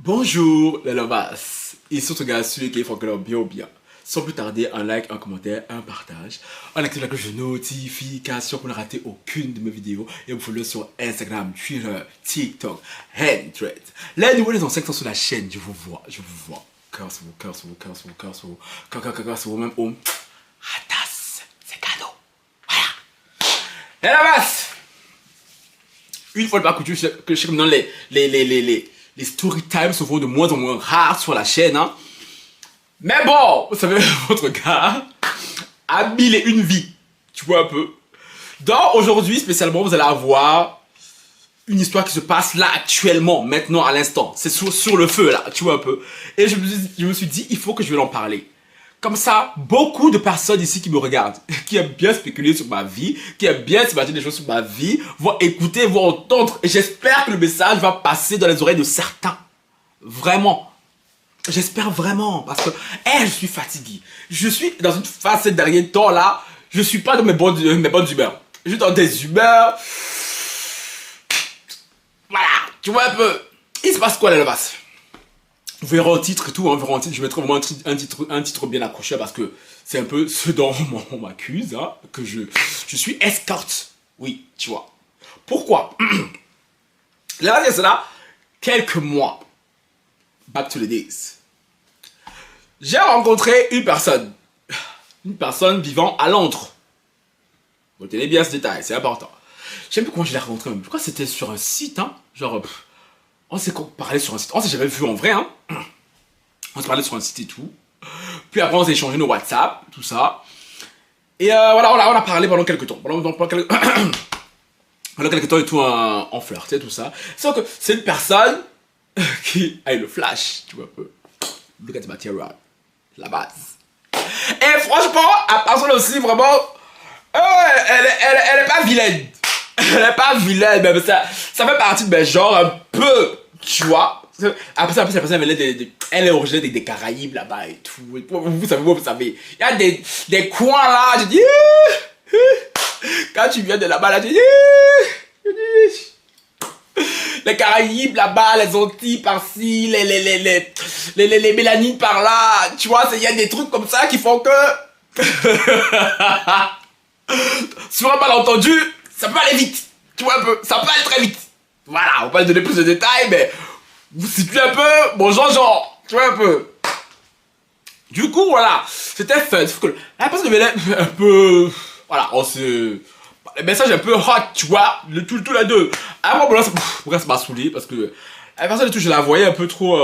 Bonjour les lovas, ici ton gars celui qui font que bien ou bien. Sans plus tarder, un like, un commentaire, un partage. On active la cloche de notification pour ne rater aucune de mes vidéos. Et vous follow sur Instagram, Twitter, TikTok, Threads. Les nouveaux les anciens sont sur la chaîne, je vous vois. Cœur sur vous, cœur sur vous, cœur sur vous, cœur sur vous, cœur sur vous, même au ratas, c'est cadeau. Voilà. Les lovas, une fois de pas coutume, que je sais comme dans les story times se font de moins en moins rares sur la chaîne, hein. Mais bon, vous savez, votre gars a mille et une vies, tu vois un peu. Donc aujourd'hui, spécialement, vous allez avoir une histoire qui se passe là, actuellement, maintenant, à l'instant. C'est sur le feu, là, tu vois un peu. Et je me suis dit, il faut que je vais en parler. Comme ça, beaucoup de personnes ici qui me regardent, qui aiment bien spéculer sur ma vie, qui aiment bien s'imaginer des choses sur ma vie, vont écouter, vont entendre. Et j'espère que le message va passer dans les oreilles de certains. Vraiment. J'espère vraiment. Parce que, je suis fatigué. Je suis dans une phase ces derniers temps là. Je suis pas dans mes bonnes humeurs. Je suis dans des humeurs. Voilà. Tu vois un peu. Il se passe quoi là, là-bas? Vous verrez en titre et tout, hein, vous verrez en titre, je mettrai vraiment un titre bien accroché parce que c'est un peu ce dont on m'accuse, hein, que je suis escorte. Oui, tu vois. Pourquoi? Là, c'est cela, quelques mois, back to the days, j'ai rencontré une personne vivant à Londres. Vous tenez bien ce détail, c'est important. Je sais plus comment je l'ai rencontré même. Je crois que c'était sur un site, hein, genre... on s'est parlé sur un site, on s'est jamais vu en vrai, hein. On s'est parlé sur un site et tout. Puis après on s'est échangé nos WhatsApp, tout ça. Et voilà, on a parlé pendant quelques temps. Pendant quelques temps et tout, en flirtait, tout ça. Sauf que c'est une personne qui a eu le flash, tu vois un peu. Look at the material. La base. Et franchement, la personne aussi, vraiment, elle est pas vilaine. Elle est pas vilaine, mais ça fait partie de mes genres un peu, tu vois. Après ça, elle est originaire des Caraïbes là-bas et tout. Vous savez. Il y a des coins là, je dis. Quand tu viens de là-bas, là, je dis. Les Caraïbes là-bas, les Antilles par-ci, les mélanines par-là. Tu vois, il y a des trucs comme ça qui font que. Sur un malentendu, ça peut aller vite. Tu vois un peu, ça peut aller très vite. Voilà, on va pas donner plus de détails, mais vous situez un peu, bon genre, tu vois un peu. Du coup, voilà, c'était fun. Sauf que la personne devenait un peu, voilà, on se... Le message un peu hot, tu vois, tout les deux. À un moment, ça m'a saoulé, parce que la personne et tout, je la voyais un peu trop...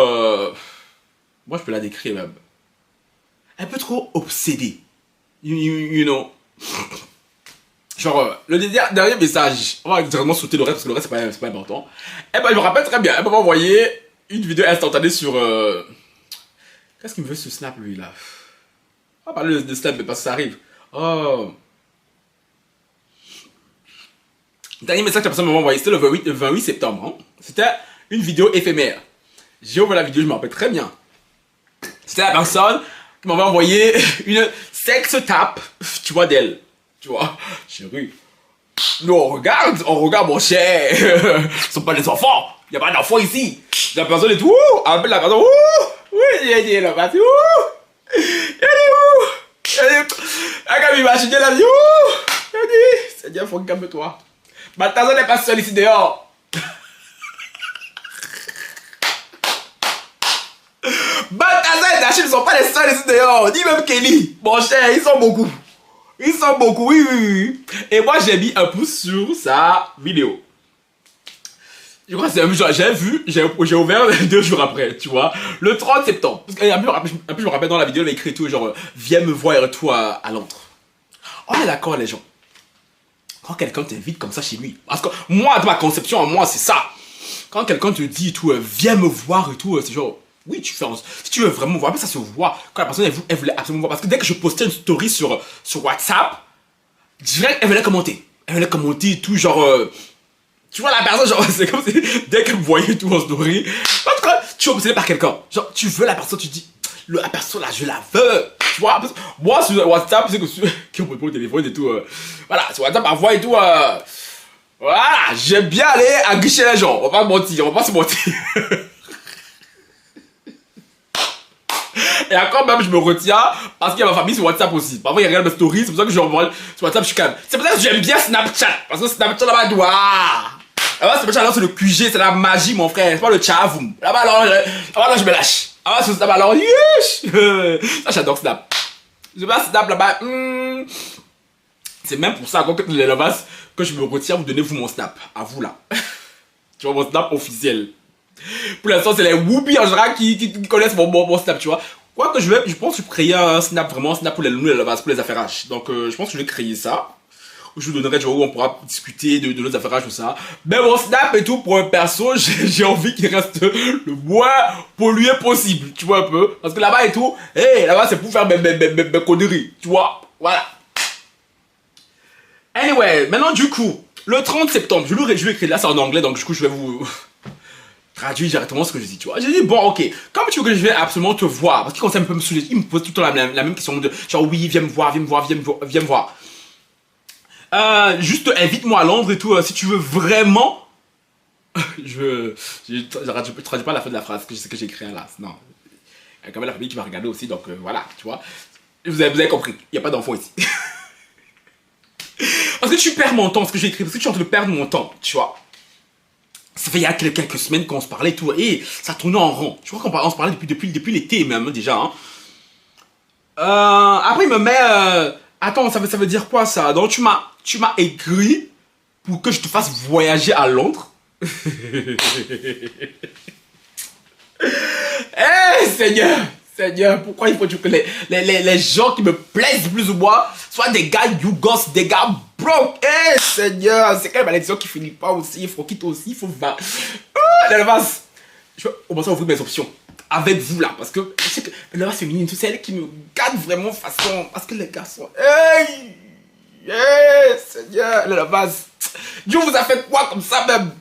Moi, je peux la décrire même. Un peu trop obsédée. You know. Genre, le dernier message, on va directement sauter le reste parce que le reste c'est pas important. Et ben, je me rappelle très bien, elle m'a envoyé une vidéo instantanée sur. Qu'est-ce qu'il me veut sur Snap lui là? On va parler de Snap, mais parce que ça arrive. Oh. Le dernier message que la personne m'a envoyé, c'était le 28 septembre. Hein. C'était une vidéo éphémère. J'ai ouvert la vidéo, je me rappelle très bien. C'était la personne qui m'avait envoyé une sex tape, tu vois, d'elle. Tu vois, chérie. Nous, on regarde mon cher. Ce sont pas des enfants. Il n'y a pas d'enfants ici. La personne est tout. Appelle la personne. Oui, j'ai dit la personne. Elle est où? Elle a imaginé la vie. Elle dit, Seigneur, faut calme-toi. Balthazar n'est pas seul ici dehors. Balthazar et Dachille ne sont pas les seuls ici dehors. Ni même Kelly. Mon cher, ils sont beaucoup. Ils sont beaucoup, oui. Et moi, j'ai mis un pouce sur sa vidéo. Je crois que c'est un jour, j'ai ouvert 2 jours après, tu vois. Le 30 septembre. Parce qu'un peu, je me rappelle dans la vidéo, il a écrit tout, genre, viens me voir et tout à Londres. On est d'accord, les gens. Quand quelqu'un t'invite comme ça chez lui. Parce que moi, de ma conception, moi, c'est ça. Quand quelqu'un te dit et tout, viens me voir et tout, c'est genre... Oui, tu fais si tu veux vraiment voir, mais ça se voit. Quand la personne, elle voulait absolument voir. Parce que dès que je postais une story sur WhatsApp, direct, elle venait commenter. Elle venait commenter et tout, genre... tu vois, la personne, genre, c'est comme si... Dès qu'elle me voyait tout en story... Parce que tu es obsédé par quelqu'un. Genre, tu veux la personne, tu dis... La personne, là, je la veux. Tu vois, moi, sur WhatsApp, c'est que ceux qui ont pris au téléphone et tout... voilà, sur WhatsApp, ma voix et tout... voilà, j'aime bien aller aguicher les gens. On va pas se mentir. Et encore même, je me retiens parce qu'il y a ma famille sur WhatsApp aussi. Parfois, ils regardent mes stories, c'est pour ça que je envoie sur WhatsApp, je suis calme. C'est pour ça que j'aime bien Snapchat. Parce que Snapchat, là-bas, là-bas, Snapchat, là, c'est le QG, c'est la magie, mon frère. C'est pas le tchavoum. Là-bas, là, je me lâche. Là-bas, sur Snap, alors, ça, j'adore Snap. Je vais Snap, là-bas, C'est même pour ça, quand les là-bas, que je me retiens, vous donnez vous mon Snap. À vous, là. Tu vois, mon Snap officiel. Pour l'instant, c'est les whoopies en général qui connaissent mon Snap, tu vois. Quoi que je pense que je vais créer un Snap, vraiment un Snap pour les loulous et les pour les affaires H. Donc, je pense que je vais créer ça. Où je vous donnerai, tu vois, où on pourra discuter de nos affaires H, tout ça. Mais mon Snap et tout, pour un perso, j'ai envie qu'il reste le moins pollué possible, tu vois un peu. Parce que là-bas et tout, là-bas, c'est pour faire mes conneries, tu vois. Voilà. Anyway, maintenant, du coup, le 30 septembre, je vais écrire là, c'est en anglais, donc du coup, je vais vous traduire directement ce que je dis, tu vois. J'ai dit, bon, ok, comme tu veux que je vais absolument te voir, parce qu'il commence un peu à me saouler, il me pose tout le temps la même question de genre, oui, viens me voir, viens me voir, viens me voir. Juste invite-moi à Londres et tout, si tu veux vraiment. je traduis pas la fin de la phrase, que je sais que j'ai écrit là, non. Il y a quand même la famille qui va regarder aussi, donc voilà, tu vois. Vous avez compris, il n'y a pas d'enfant ici. Parce que tu perds mon temps, ce que j'ai écrit, parce que tu es en train de perdre mon temps, tu vois. Ça fait il y a quelques semaines qu'on se parlait et tout, et ça tournait en rond. Je crois qu'on se parlait depuis l'été même, déjà. Hein. Après, il me met... Attends, ça veut dire quoi ça? Donc, tu m'as écrit pour que je te fasse voyager à Londres. Seigneur! Seigneur, pourquoi il faut que les gens qui me plaisent plus ou moins soient des gars yougos, des gars broke? Seigneur, c'est quelle malédiction qui finit pas aussi, il faut quitter aussi, il faut va. La base, je vais commencer à ouvrir mes options avec vous là, parce que je sais que la base féminine, c'est elle qui me garde vraiment façon, parce que les gars sont... Seigneur, la base, Dieu vous a fait quoi comme ça même?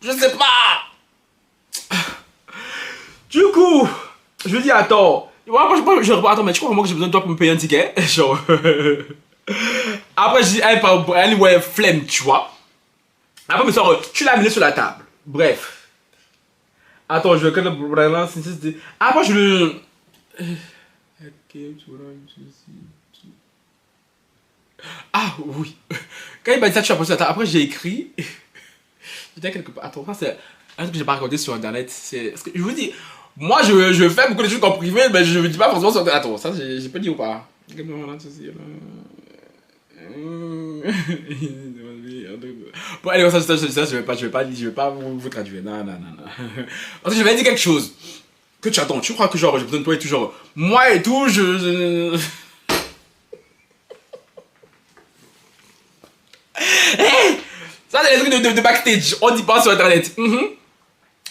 Je sais pas. Du coup... Je lui dis, attends. Attends, mais tu crois vraiment que j'ai besoin de toi pour me payer un ticket? Genre. Après, je dis, anyway, flemme, tu vois. Après, me sort, tu l'as amené sur la table. Bref. Attends, je vais quand même. Après, je le. Ah, oui. Quand il m'a dit ça, tu as posé la table. Après, j'ai écrit. J'étais quelque part. Attends, ça, c'est un truc que j'ai pas raconté sur internet. C'est. Je vous dis. Moi, je fais beaucoup de trucs en privé, mais je ne dis pas forcément sur... Attends, ça, j'ai pas dit ou pas? Bon, allez, ça, je vais pas vous traduire. Non. Parce que je vais dire quelque chose. Que tu attends, tu crois que genre, j'ai besoin de toi et tout, genre... Moi et tout, ça, c'est les trucs de backstage. On dit pas sur internet.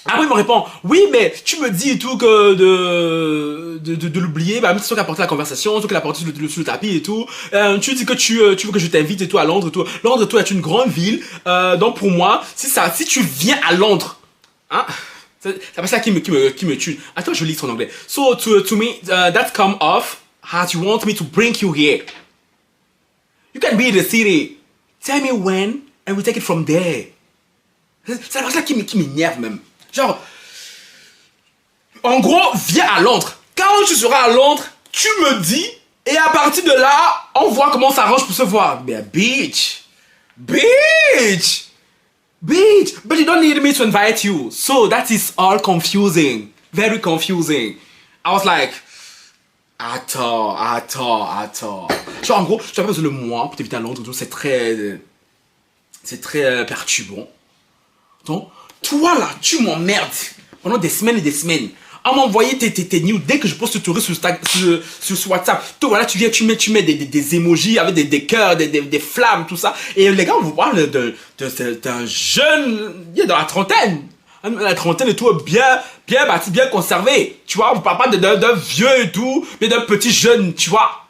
Après il me répond, oui mais tu me dis et tout que de l'oublier, bah c'est toi qui as porté la conversation, toi qui l'as porté sur le tapis et tout, tu dis que tu veux que je t'invite et tout à Londres et tout, Londres toi est une grande ville, donc pour moi, si tu viens à Londres, hein, c'est pas ça qui me tue. Attends, je lis son anglais. So to me, that come off as you want me to bring you here. You can be in the city. Tell me when and we take it from there. C'est ça qui m'énerve même. Genre, en gros, viens à Londres. Quand tu seras à Londres, tu me dis, et à partir de là, on voit comment ça arrange pour se voir. Mais bitch, but you don't need me to invite you. So that is all confusing, very confusing. I was like, attends. Genre, en gros, tu as pas besoin de moi pour t'inviter à Londres, c'est très perturbant. Donc, toi là, tu m'emmerdes pendant des semaines et des semaines à m'envoyer tes news dès que je poste story sur WhatsApp. Toi voilà, tu viens, tu mets des emojis avec des cœurs, des flammes, tout ça. Et les gars, on vous parle d'un jeune, il est dans la trentaine. La trentaine et tout, bien bâti, bien conservé. Tu vois, on vous parle pas d'un vieux et tout, mais d'un petit jeune, tu vois.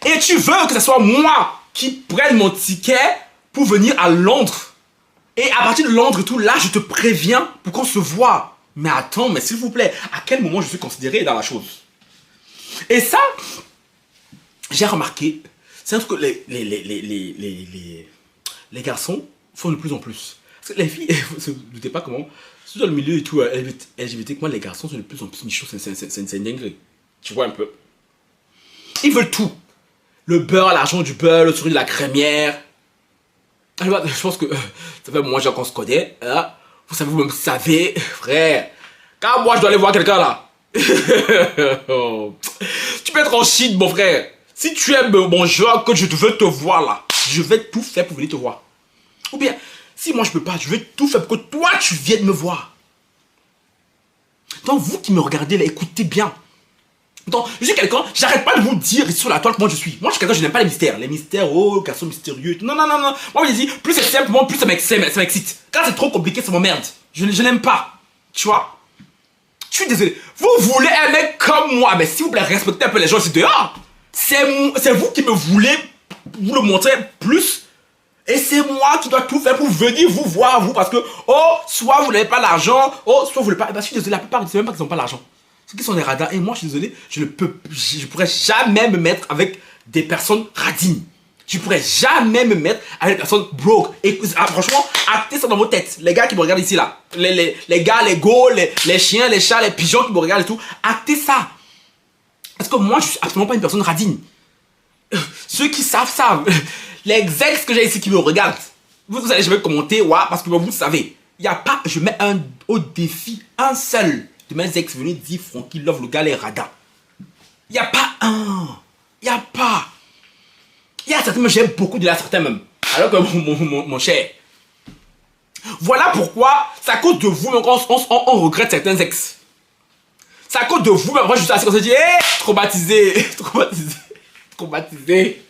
Et tu veux que ce soit moi qui prenne mon ticket pour venir à Londres. Et à partir de Londres et tout, là, je te préviens pour qu'on se voit. Mais attends, mais s'il vous plaît, à quel moment je suis considéré dans la chose? Et ça, j'ai remarqué, c'est un truc que les garçons font de plus en plus. Parce que les filles, vous ne doutez pas comment Surtout dans le milieu et tout, LGBT, moi, les garçons sont de plus en plus michos, c'est une dinguerie. Tu vois un peu. Ils veulent tout. Le beurre, l'argent du beurre, le sourire de la crémière. Alors, je pense que ça fait un moment déjà qu'on se connaît. Hein? Vous me savez, frère. Quand moi je dois aller voir quelqu'un là. Tu peux être en Chine, mon frère. Si tu aimes mon genre, que je veux te voir là, je vais tout faire pour venir te voir. Ou bien, si moi je peux pas, je vais tout faire pour que toi tu viennes me voir. Donc vous qui me regardez là, écoutez bien. Donc, je suis quelqu'un, j'arrête pas de vous dire ici sur la toile que moi je suis. Moi je suis quelqu'un, je n'aime pas les mystères. Les mystères, oh, garçon mystérieux. Non, non, non, non. Moi je dis, plus c'est simple, plus ça m'excite. Quand c'est trop compliqué, ça m'emmerde. Je n'aime pas. Tu vois? Je suis désolé. Vous voulez un mec comme moi, mais s'il vous plaît, respectez un peu les gens ici dehors. C'est vous qui me voulez vous le montrer plus. Et c'est moi qui dois tout faire pour venir vous voir, vous. Parce que, oh, soit vous n'avez pas l'argent, oh, soit vous ne voulez pas. Eh ben, je suis désolé, la plupart, c'est même pas qu'ils n'ont pas l'argent. Ceux qui sont des radins. Et moi, je suis désolé, je pourrais jamais me mettre avec des personnes radines. Je pourrais jamais me mettre avec des personnes broke. Et franchement, actez ça dans vos têtes. Les gars qui me regardent ici, là. Les gars, les go, les chiens, les chats, les pigeons qui me regardent et tout. Actez ça. Parce que moi, je suis absolument pas une personne radine. Ceux qui savent. Les ex que j'ai ici qui me regardent. Vous allez jamais commenter, ouais, parce que vous savez. Il n'y a pas, je mets au défi un seul de mes ex venus dire Franky Love, le gars, les radins. Il n'y a pas un. Il n'y a pas. Il y a certains, j'aime beaucoup de la certains même. Alors que mon cher. Voilà pourquoi, c'est à cause de vous, on regrette certains ex. C'est à cause de vous, moi je suis assis comme ça, je dis, hé, traumatisé.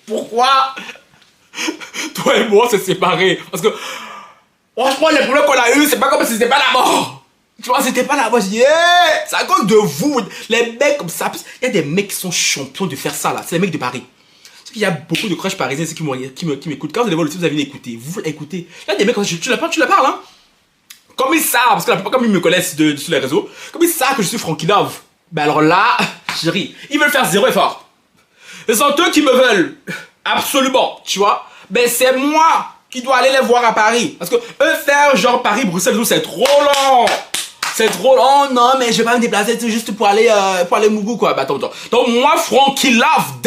Pourquoi? Toi et moi, on s'est séparés. Parce que, franchement, les problèmes qu'on a eu, c'est pas comme si c'était pas la mort. Tu vois, c'était pas la mort. Je dis, hé, c'est à cause de vous. Les mecs comme ça. Il y a des mecs qui sont champions de faire ça là. C'est les mecs de Paris. Il y a beaucoup de crushs parisiens ici qui m'écoutent. Quand vous allez voir le type, vous allez écouter. Vous écoutez. Il y a des mecs, tu la parles, hein. Comme ils savent, parce que la plupart, comme ils me connaissent sur les réseaux, comme ils savent que je suis Franky Love, ben alors là, chérie, ils veulent faire zéro effort. Ce sont eux qui me veulent. Absolument, tu vois. Ben c'est moi qui dois aller les voir à Paris. Parce que eux faire genre Paris-Bruxelles, c'est trop long. C'est trop long. Oh non, mais je vais pas me déplacer juste pour aller Mougou, quoi. Bah attends. Donc moi, Franky Love,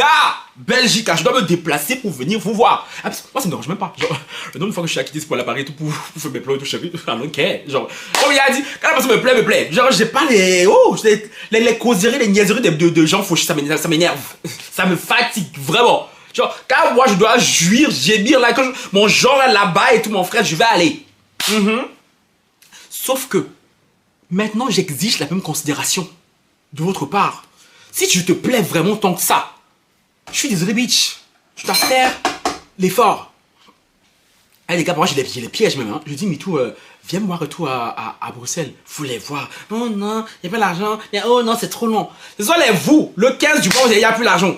Belgique, je dois me déplacer pour venir vous voir. Ah, moi, ça me dérange même pas. Genre, le nombre de fois que je suis acquitté pour aller à Paris et tout, pour faire mes plans et tout, je sais pas, ok. Genre, comme il a dit, quand la personne me plaît. Genre, j'ai pas les causeries, les niaiseries de gens fauchés, ça m'énerve. Ça me fatigue, vraiment. Genre, quand moi, je dois jouir, gémir, là, quand mon genre est là-bas et tout, mon frère, je vais aller. Sauf que, maintenant, j'exige la même considération de votre part. Si je te plais vraiment tant que ça, je suis désolé, bitch. Je dois faire l'effort. Allez, les gars, moi, j'ai les pièges même. Hein. Je dis, mais tout, viens me voir et tout à Bruxelles. Vous les voir. Oh non, il n'y a pas l'argent. Oh non, c'est trop long. Ce sont les vous. Le 15 du mois, il n'y a plus l'argent.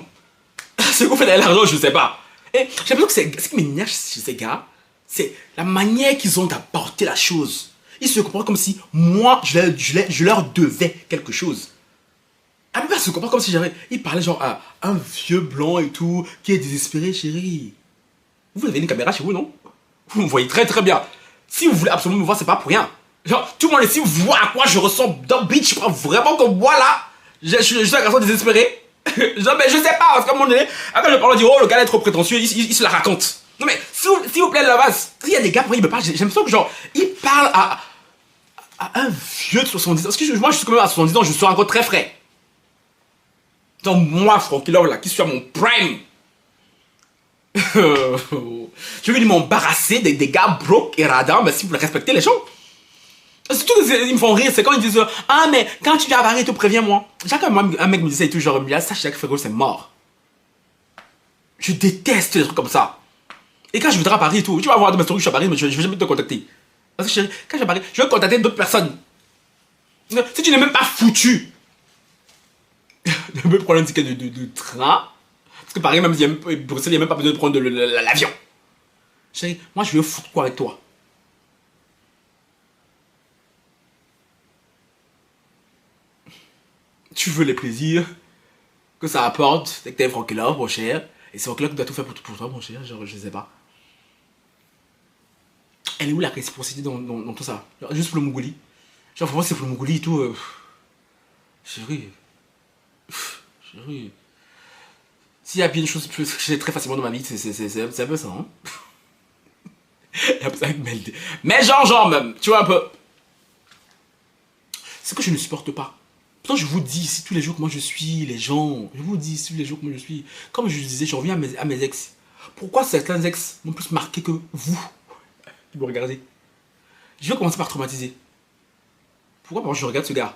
Ce que vous faites avec l'argent, je ne sais pas. Et j'ai l'impression que ce qui m'énerve chez ces gars, c'est la manière qu'ils ont d'apporter la chose. Ils se comportent comme si moi, je leur devais quelque chose. Ah mais se comporte comme si j'avais... Il parlait genre à un vieux blanc et tout, qui est désespéré, chérie. Vous avez une caméra chez vous, non? Vous me voyez très très bien. Si vous voulez absolument me voir, c'est pas pour rien. Genre, tout le monde ici voit à quoi je ressemble dans bitch. Vraiment comme moi là, je suis un garçon désespéré. Genre, mais je sais pas, parce qu'à un moment donné, après je parle, on dit, oh le gars est trop prétentieux, il se la raconte. Non mais, s'il vous plaît, la base, il y a des gars, pour ils me parlent, j'ai l'impression que genre, ils parlent à un vieux de 70 ans. Parce que moi je suis quand même à 70 ans, je suis encore très frais. Donc moi, Franky Love, là, qui suis à mon prime, je vais m'embarrasser des gars broke et radins, mais si vous voulez respecter les gens. Surtout ils me font rire, c'est quand ils disent ah mais quand tu viens à Paris, tu préviens-moi. Chaque fois un mec me disait tout genre, ça Jacques Frérot, c'est mort. Je déteste les trucs comme ça. Et quand je voudrais à Paris et tout, tu vas voir de ma story, je suis à Paris, mais je vais jamais te contacter. Parce que chérie, quand je suis à Paris, je vais contacter d'autres personnes. Si tu n'es même pas foutu de me prendre un ticket de train, parce que Paris, même Bruxelles, il n'y a même pas besoin de prendre l'avion. Chérie, moi je veux foutre quoi avec toi? Tu veux les plaisirs que ça apporte, dès que t'es Franky Love, mon cher. Et c'est Franky Love qui doit tout faire pour toi, mon cher, genre je sais pas. Elle est où la réciprocité dans tout ça? Genre, juste pour le Mougouli. Genre, vraiment, c'est pour le Mongolie et tout. Chérie. Chérie. S'il y a bien une chose que j'ai très facilement dans ma vie, c'est un peu ça, hein. Un peu ça avec Melde. Mais genre, même, tu vois un peu. C'est que je ne supporte pas. Pourtant, je vous dis ici tous les jours comment je suis, les gens. Je vous dis ici tous les jours comment je suis. Comme je disais, je reviens à mes ex. Pourquoi certains ex m'ont plus marqué que vous qui me regardez? Je vais commencer par traumatiser. Pourquoi? Parce que je regarde ce gars.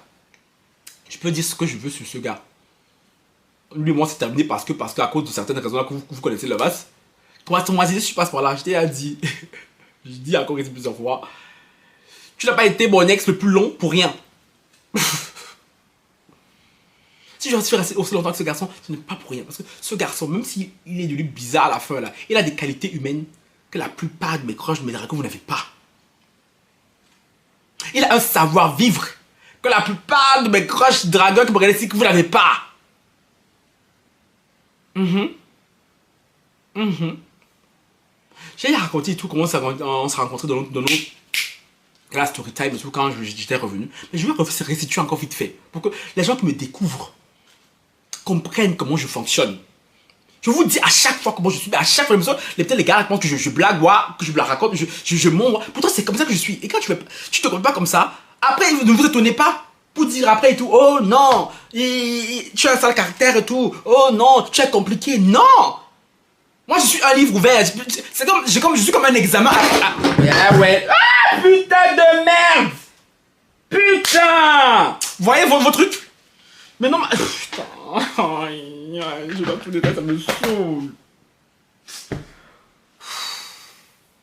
Je peux dire ce que je veux sur ce gars. Lui et moi c'est terminé parce que à cause de certaines raisons là que vous connaissez le base. Traumatiser, je passe par là. Je t'ai dit. Je dis encore ici plusieurs fois. Tu n'as pas été mon ex le plus long pour rien. Si je suis resté aussi longtemps que ce garçon, ce n'est pas pour rien. Parce que ce garçon, même s'il est devenu bizarre à la fin, là, il a des qualités humaines que la plupart de mes crushs, de mes dragons, vous n'avez pas. Il a un savoir-vivre que la plupart de mes crushs dragons que vous regardez ici, que vous n'avez pas. J'ai raconté tout comment on s'est rencontrés dans notre la story time et tout quand j'étais revenu. Mais je vais restituer encore vite fait pour que les gens qui me découvrent comprennent comment je fonctionne. Je vous dis à chaque fois comment je suis, à chaque fois, peut-être les gars, que je blague, que je blague raconte, je montre. Pourtant, c'est comme ça que je suis. Et quand tu te comprends pas comme ça, après, ne vous étonnez pas pour dire après et tout, oh non, tu as un sale caractère et tout, oh non, tu es compliqué. Non! Moi, je suis un livre ouvert. C'est comme, je suis comme un examen. Ouais. Ah, putain de merde! Putain! Vous voyez vos trucs? Mais non, putain. Je dois tout détailler, ça me saoule.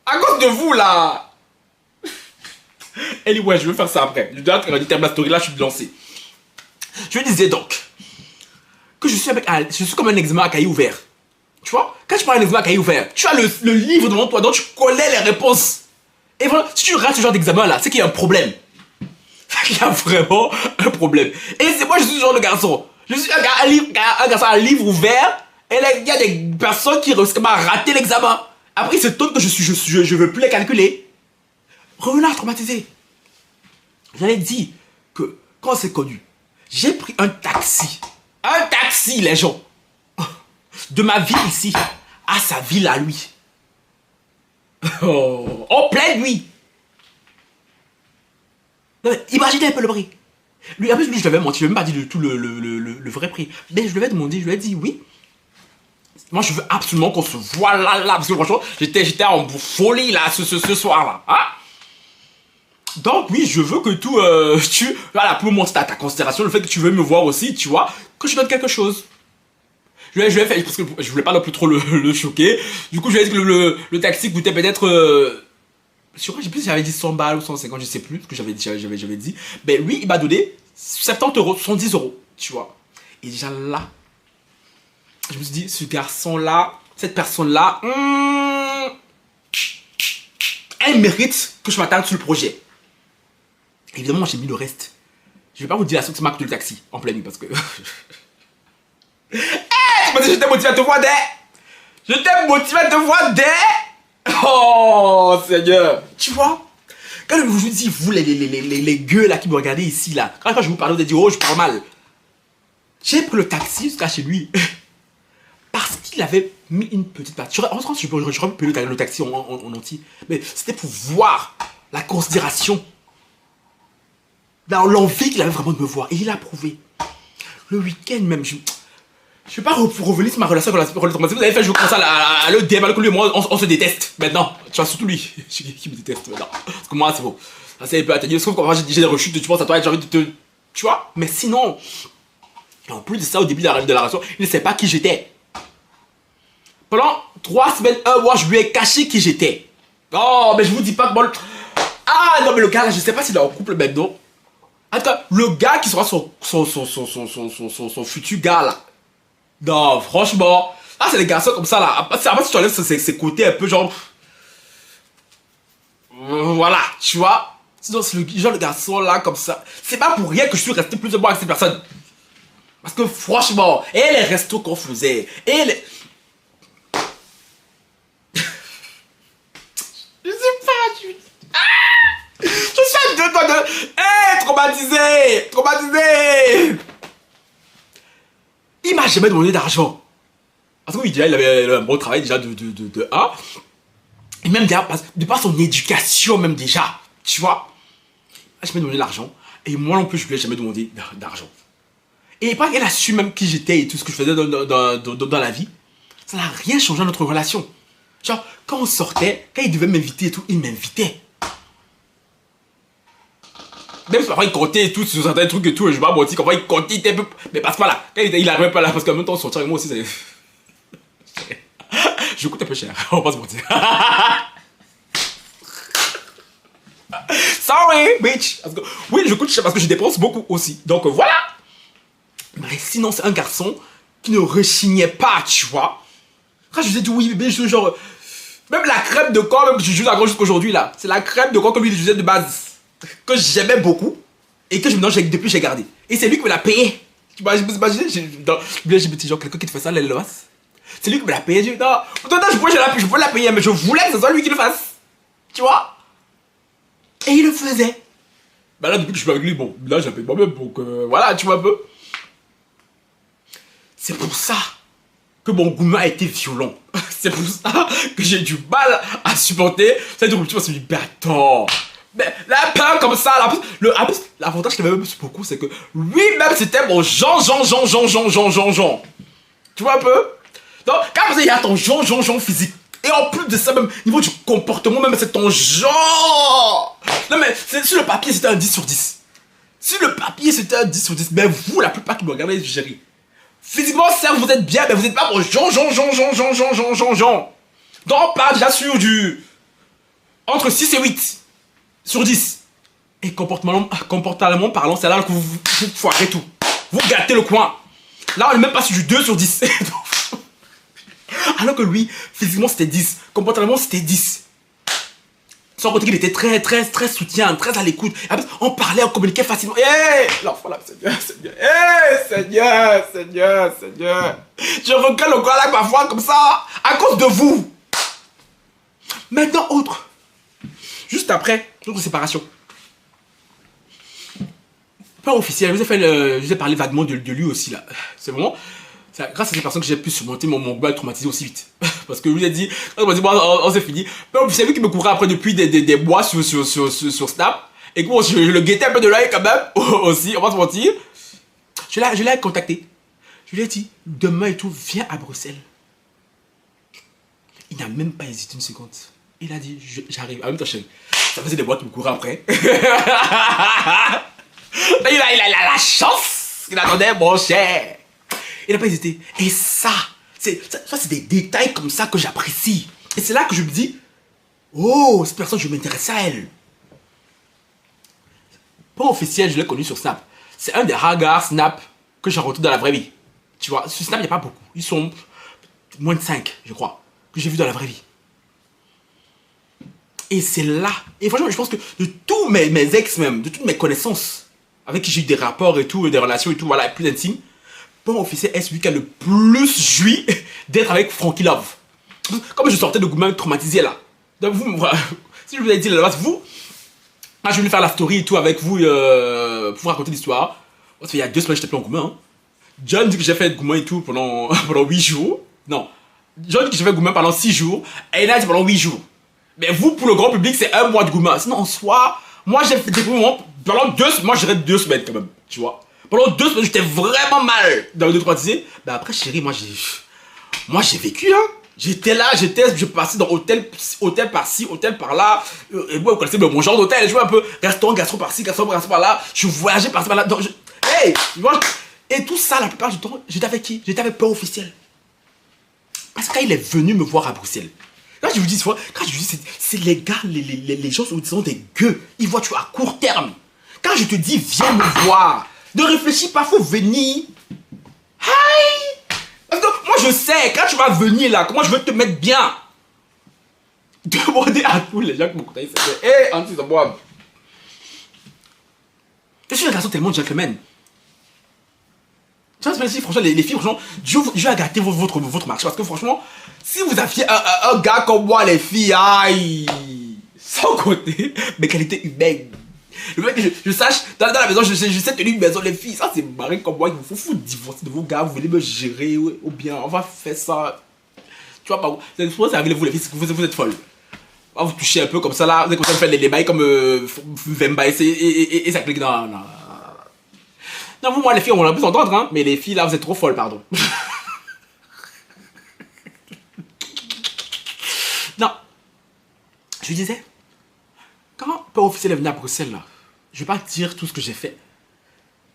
À cause de vous, là. Anyway, je vais faire ça après. Je dois terminer ma story, là, je suis lancé. Je disais donc que je suis comme un examen à cahier ouvert. Tu vois, quand tu prends un examen à cahier ouvert, tu as le livre devant toi, donc tu connais les réponses. Et voilà, si tu rates ce genre d'examen là, c'est qu'il y a un problème. Il y a vraiment un problème. Et c'est moi, je suis ce genre de garçon. Je suis un garçon à livre ouvert. Et il y a des personnes qui risquent à rater l'examen. Après, ils se tournent que je veux plus les calculer. Revenons à traumatiser. J'avais dit que quand c'est connu, j'ai pris un taxi. Un taxi, les gens. De ma ville ici à sa ville à lui. Oh, en pleine nuit. Non, imaginez un peu le prix. Lui, en plus, lui, je l'avais menti, je ne lui ai même pas dit de tout le vrai prix. Mais je lui avais demandé, je lui ai dit oui. Moi, je veux absolument qu'on se voit là, parce que franchement, j'étais en folie là, ce soir-là. Hein? Donc, oui, je veux que tout, voilà, pour montrer ta considération, le fait que tu veux me voir aussi, tu vois, que je donne quelque chose. Je lui ai fait, parce que je voulais pas non plus trop le choquer. Du coup, je lui ai dit que le taxi coûtait peut-être, je crois que j'ai plus, j'avais dit 100 balles ou 150, je sais plus, ce que j'avais dit. Ben, lui, il m'a donné 70 euros, 110 euros, tu vois. Et déjà là, je me suis dit, ce garçon-là, cette personne-là, elle mérite que je m'attarde sur le projet. Évidemment, j'ai mis le reste. Je vais pas vous dire la somme que m'a coûté le taxi en pleine nuit parce que. Je t'ai motivé à te voir Je t'ai motivé à te voir Oh Seigneur. Tu vois, quand je vous dis, vous les gueux là qui me regardez ici là, quand je vous parle, vous dites oh je parle mal. J'ai pris le taxi jusqu'à chez lui parce qu'il avait mis une petite partie. En France, je peux payer le taxi en entier, mais c'était pour voir la considération, l'envie qu'il avait vraiment de me voir. Et il a prouvé. Le week-end même, je vais pas revenir sur ma relation avec le traumatisme. Vous avez fait, je commence à le DM, alors que lui et moi, on se déteste maintenant. Tu vois, surtout lui, qui me déteste maintenant. Parce que moi, c'est bon. Ça, c'est un peu atteigné. Sauf que moi, j'ai des rechutes, tu penses à toi, j'ai envie de te. Tu vois, mais sinon, en plus de ça, au début de la relation, il ne sait pas qui j'étais. Pendant 3 semaines, 1 mois, je lui ai caché qui j'étais. Oh, mais je vous dis pas que bon. Ah non, mais le gars là, je sais pas s'il est en couple maintenant. En tout cas, le gars qui sera son futur gars là. Non, franchement. Ah, c'est des garçons comme ça là. C'est après si tu enlèves ces côtés un peu genre. Voilà, tu vois. Sinon, c'est le genre de garçon là comme ça. C'est pas pour rien que je suis resté plus de mois avec cette personne. Parce que franchement, et les restos qu'on faisait, et les. Je sais pas, je suis à 2 doigts de être traumatisé. Traumatisé. Il m'a jamais demandé d'argent. Parce que oui, déjà, il avait un bon travail déjà de 1. Et même déjà, de par son éducation même déjà, tu vois. Il m'a jamais demandé l'argent. Et moi non plus, je lui ai jamais demandé d'argent. Et pas qu'elle a su même qui j'étais et tout ce que je faisais dans la vie. Ça n'a rien changé dans notre relation. Genre, quand on sortait, quand il devait m'inviter et tout, il m'invitait. Même si parfois il comptait et tout sur certains trucs et tout, et je m'en mentis, comment il comptait, il était un peu... Mais passe pas là, quand il arrivait pas là, parce qu'en même temps, sortir avec moi aussi, c'est... Je coûte un peu cher, on va pas se mentir. Sorry, bitch. Parce que, oui, je coûte cher parce que je dépense beaucoup aussi. Donc voilà. Mais sinon, c'est un garçon qui ne rechignait pas, tu vois. Quand je lui ai dit oui, bébé, je genre... Même la crêpe de corps, même que je joue encore jusqu'aujourd'hui là, c'est la crêpe de corps que lui utilisait de base, que j'aimais beaucoup, et que depuis j'ai gardé. Et c'est lui qui me l'a payé. Tu vois, je me suis imaginé, j'ai petit genre quelqu'un qui te fait ça, les lois. C'est lui qui me l'a payé. Je dis, non, je peux la payer, mais je voulais que ce soit lui qui le fasse. Tu vois. Et il le faisait. Bah là, depuis que je suis avec lui, bon, là, j'appelle moi-même pour que, voilà, tu vois un peu. C'est pour ça que mon gourmet a été violent. C'est pour ça que j'ai du mal à supporter cette rupture. Je me suis dit, bah attends. Mais la peur comme ça, l'avantage qu'il avait même beaucoup, c'est que lui-même c'était mon Jean. Tu vois un peu? Donc, quand il y a ton Jean physique, et en plus de ça, même niveau du comportement, même c'est ton genre. Non mais, sur le papier c'était un 10 sur 10. Sur le papier c'était un 10 sur 10. Mais vous, la plupart qui me regardez, chérie, physiquement, certes, vous êtes bien, mais vous n'êtes pas mon Jean. Donc, on part déjà sur du... entre 6 et 8 sur 10. Et comportementalement parlant, c'est là que vous foirez tout. Vous gâtez le coin. Là, on n'est même pas sur du 2 sur 10. Alors que lui, physiquement, c'était 10. Comportementalement, c'était 10. Sans côté qu'il était très soutien, très à l'écoute. On parlait, on communiquait facilement. L'enfant là, Seigneur. Je regrette le corps là parfois comme ça, à cause de vous. Maintenant, autre. Juste après, notre séparation. Pas officiel, je vous ai parlé vaguement de lui aussi là. C'est vraiment... grâce à ces personnes que j'ai pu surmonter mon bal traumatisé aussi vite. Parce que je lui ai dit, on s'est fini. C'est lui qui me courait après depuis des mois sur Snap. Et que je le guettais un peu de l'œil quand même, aussi, on va se mentir. Je l'ai contacté. Je lui ai dit, demain et tout, viens à Bruxelles. Il n'a même pas hésité une seconde. Il a dit, j'arrive. En même temps, ça faisait des mois qu'il me courait après. Il a la chance qu'il attendait, mon cher. Il n'a pas hésité. Et ça c'est des détails comme ça que j'apprécie. Et c'est là que je me dis, oh, cette personne, je m'intéresse à elle. Pas officiel, je l'ai connu sur Snap. C'est un des rares gars Snap que j'ai rencontré dans la vraie vie. Tu vois, sur Snap, il n'y a pas beaucoup. Ils sont moins de 5, je crois, que j'ai vu dans la vraie vie. Et c'est là. Et franchement, je pense que de tous mes ex même, de toutes mes connaissances, avec qui j'ai eu des rapports et tout, des relations et tout, voilà, plus intimes, bon officier est celui qui a le plus joui d'être avec Frankie Love. Comme je sortais de Goumen traumatisé là. Donc vous, si je vous ai dit là, vous, moi je vais lui faire la story et tout avec vous pour vous raconter l'histoire. Il y a 2 semaines, j'étais plus en Goumen. Hein. John dit que j'ai fait Goumen et tout pendant 8 jours. Non. John dit que j'ai fait Goumen pendant 6 jours. Et il a dit pendant 8 jours. Mais vous, pour le grand public, c'est 1 mois de Goumen. Sinon, en soi, moi j'ai fait des Goumen pendant 2 semaines. Moi, je dirais 2 semaines quand même. Tu vois. Pendant 2 semaines, j'étais vraiment mal dans le traumatisé. Ben après, chérie, moi j'ai vécu, hein. J'étais là, je passais dans hôtel par-ci, hôtel par-là. Et moi, vous connaissez mon genre d'hôtel. Je vois un peu restaurant, gastro par-ci, gastro par-là. Je voyageais par-ci, par-là. Hey, et tout ça, la plupart du temps, j'étais avec qui? J'étais avec Peur Officiel. Parce que quand il est venu me voir à Bruxelles, quand je vous dis, c'est les gars, les gens sont des gueux. Ils voient, tu vois, à court terme. Quand je te dis, viens me voir, ne réfléchis pas, faut venir. Hi! Parce que moi je sais, quand tu vas venir là, comment je veux te mettre bien. Demandez à tous les gens qui me contactent, c'est hé, Anti Zaboab. Je suis un garçon tellement gentleman. Franchement, les filles, franchement, je vais gâter votre marché. Parce que franchement, si vous aviez un gars comme moi, les filles, aïe, sans compter mes qualités humaines, Le mec, je sache, dans la maison, je sais tenir une maison, les filles, ça c'est marrant comme moi, il vous faut divorcer de vos gars, vous voulez me gérer, ou bien on va faire ça. Tu vois pas, c'est avec vous les filles, vous êtes folles. On va vous toucher un peu comme ça là, vous êtes comme ça, faire les bails comme Vemba et ça clique. Non, non. Non, vous, moi, les filles, on va plus entendre, hein, mais les filles là, vous êtes trop folles, pardon. Non, je disais, quand père officiel est venu à Bruxelles là, je vais pas dire tout ce que j'ai fait.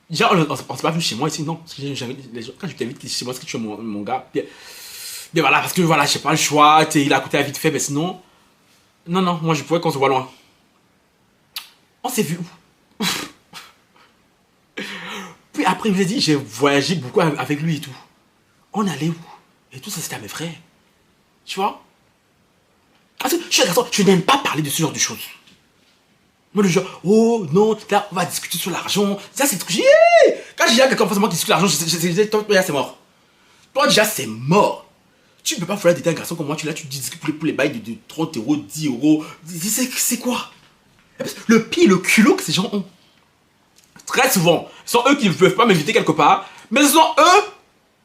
Déjà, on s'est pas venu chez moi ici, non. Parce que quand je t'invite chez moi, est-ce que tu es mon gars? Mais voilà, parce que voilà, j'ai pas le choix, il a coûté à vite fait, mais sinon. Non, non, moi je pourrais qu'on se voit loin. On s'est vu où? Puis après, il vous a dit, j'ai voyagé beaucoup avec lui et tout. On allait où? Et tout ça, c'était à mes frères. Tu vois? Parce que je suis un garçon, je n'aime pas parler de ce genre de choses. Moi, le genre, oh non, là, on va discuter sur l'argent. Ça, c'est truc. Quand j'ai quelqu'un en face de moi qui discute l'argent, toi, déjà, c'est mort. Toi, déjà, c'est mort. Tu ne peux pas faire d'être un garçon comme moi. Tu discutes pour les bails de 30 euros, 10 euros. C'est quoi? Le pire, le culot que ces gens ont. Très souvent, ce sont eux qui ne peuvent pas m'inviter quelque part, mais ce sont eux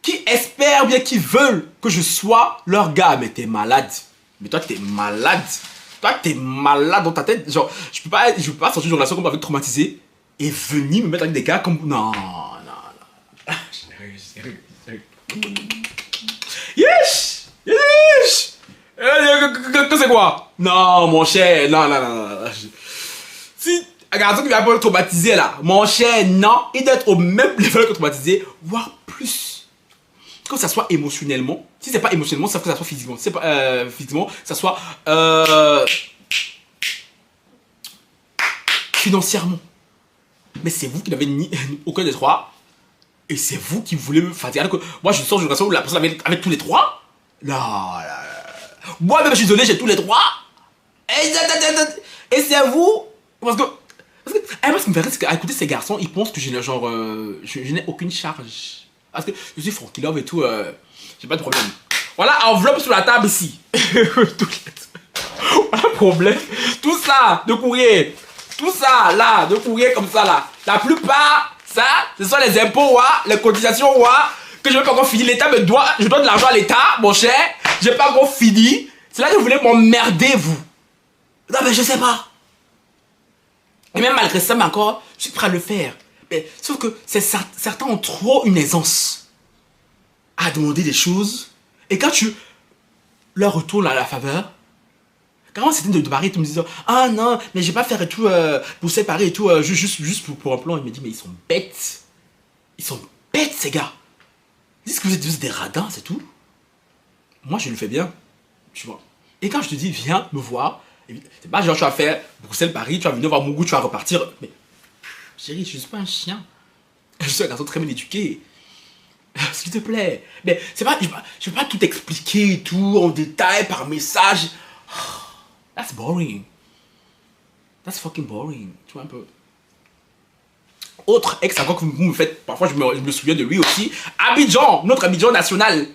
qui espèrent bien, qui veulent que je sois leur gars. Mais t'es malade. Mais toi, t'es malade. Toi, t'es malade dans ta tête. Genre, je peux pas sortir d'une relation comme avec traumatisé et venir me mettre avec des gars comme. Non, non, non. Yesh! Yesh! Que c'est quoi? Non, mon cher, non, non, non, non. Si un garçon qui vient pas traumatiser là, mon cher, non, il doit être au même level que traumatisé, voire plus. Que ça soit émotionnellement, si c'est pas émotionnellement, ça faut que ça soit physiquement. Si c'est pas physiquement, ça soit financièrement. Mais c'est vous qui n'avez ni aucun des trois. Et c'est vous qui voulez me fatiguer. Alors que moi, je sors d'une relation où la personne avec tous les trois. Là, là. Moi-même, je suis désolé, j'ai tous les trois. Et c'est à vous. Parce que moi, ce qui me fait rire, c'est qu'à écouter ces garçons, ils pensent que j'ai genre. Je n'ai aucune charge. Parce que je suis Frankie Love et tout. J'ai pas de problème. Voilà, enveloppe sur la table ici. Voilà le problème. Tout ça de courrier. Tout ça là, de courrier comme ça là. La plupart. Ça, ce sont les impôts, les cotisations, que je n'ai pas encore fini. L'État me doit, je dois de l'argent à l'État, mon cher. J'ai pas encore fini. C'est là que vous voulez m'emmerder, vous. Non, mais je sais pas. Et même malgré ça, mais encore, je suis prêt à le faire. Mais, sauf que certains ont trop une aisance à demander des choses. Et quand tu leur retournes à la faveur, quand c'était de Paris, tout me disant, ah non, mais j'ai pas faire et tout pour séparer et tout, juste pour un plan. Il me dit, mais ils sont bêtes. Ils sont bêtes, ces gars. Ils disent que vous êtes des radins, c'est tout. Moi, je le fais bien. Tu vois. Et quand je te dis, viens me voir, c'est pas genre, tu vas faire Bruxelles-Paris, tu vas venir voir mon goût, tu vas repartir. Mais, chérie, je suis pas un chien. Je suis un garçon très bien éduqué. S'il te plaît. Mais c'est pas, je vais pas tout expliquer et tout en détail par message. That's boring. That's fucking boring. Tu vois un peu. Autre ex encore que vous me faites. Parfois je me souviens de lui aussi. Abidjan, notre Abidjan national.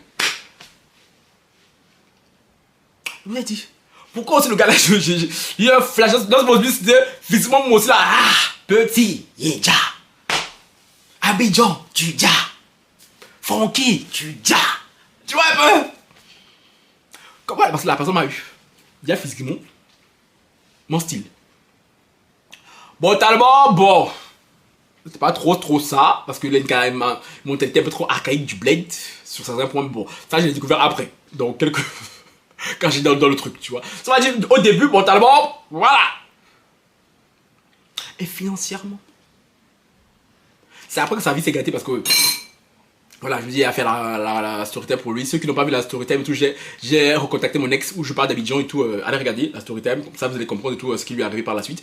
Je vous ai dit. Pourquoi aussi le gars là, il y a un flash dans ce bus de physiquement moi aussi là. Ah, petit, Yéja. Abidjan, tu ja. Frankie, tu ja. Tu vois un peu. Comment parce que la personne m'a eu. Il y a physiquement mon style. Bon, tellement, bon. C'est pas trop ça, parce que là, quand même, mon tête était un peu trop archaïque du blade sur certains points. Bon, ça, je l'ai découvert après. Donc, quand j'ai dans le truc, tu vois. Ça va dire, au début, mentalement, voilà. Et financièrement. C'est après que sa vie s'est gâtée parce que. Voilà, je me dis, il a fait la storytime pour lui. Ceux qui n'ont pas vu la storytime et tout, j'ai recontacté mon ex où je parle d'Abidjan et tout. Allez regarder la storytime, comme ça vous allez comprendre tout ce qui lui est arrivé par la suite.